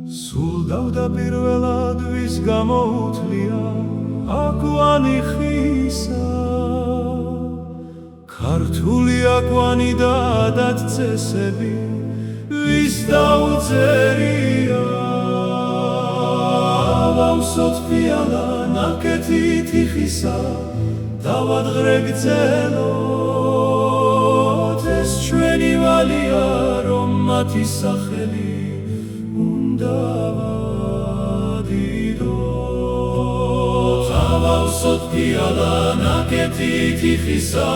სულ დავდაპირველად ვის გამოუთლია აკვანი ხისა ქართული აკვანი და ადათ-წესები ვის დაუწერია ავსოთ ფიალა ნაკეთი თიხისა დავადღრე გრძელოთ ეს ჩვენი ვალია რომ მათი სახელი უნდა ვადიდოთ ავსოთ ფიალა ნაკეთი თიხისა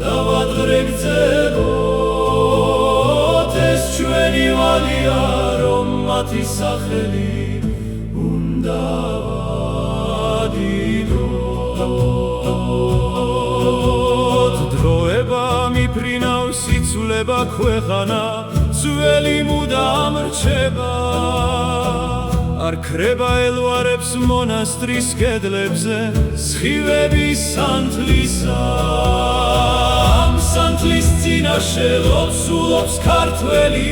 დავადღრე გრძელოთ ეს ჩვენი ვალია რომ მათი სახელი უნდა ვადიდოთ დროება მიფრინავს იცვლება ქვეყანა ძველი მუდამ რჩება არ ქრება ელვარებს მონასტრის კედლებზე სხივები სანთლისა ამ სანთლის წინაშე ლოცულობს ქართველი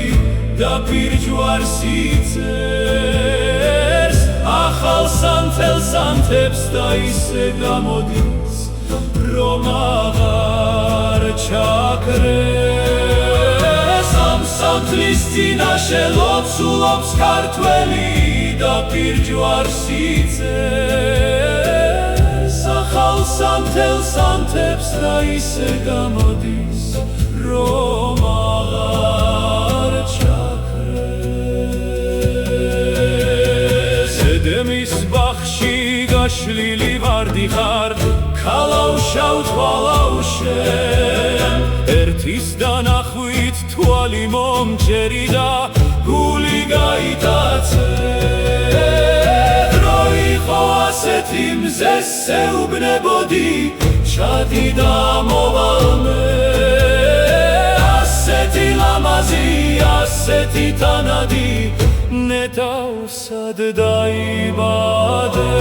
და პირჯვარს იწერს ახალ სანთელს ანთებს და ისე გამოდის რომ აღარ ჩაქრეს ამ სანთლის წინაშე ლოცულობს ქართველი და პირჯვარს იწერს ახალ სანთელს ანთებს და ისე გამოდის რომ აღარ ჩაქრეს ედემის ბაღში გაშლილი ვარდი ხარ ქალავშავ თვალავშენ ერთის დანახვით თვალი მომჭერი და გული გაიტაცე დრო იყო ასეთი მზეს ეუბნებოდი ჩადი და მოვალმე ასეთი ლამაზი ასეთი თანადი ნეტავსად დაიბადე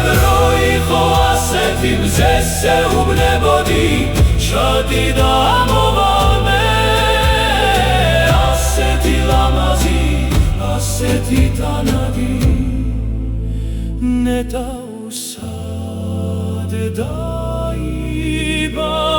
დრო იყო ასეთი მზეს ეუბნებოდი ჩადი და მოვალმე ასეთი ლამაზი ასეთი თანადი ნეტავსად დაიბადე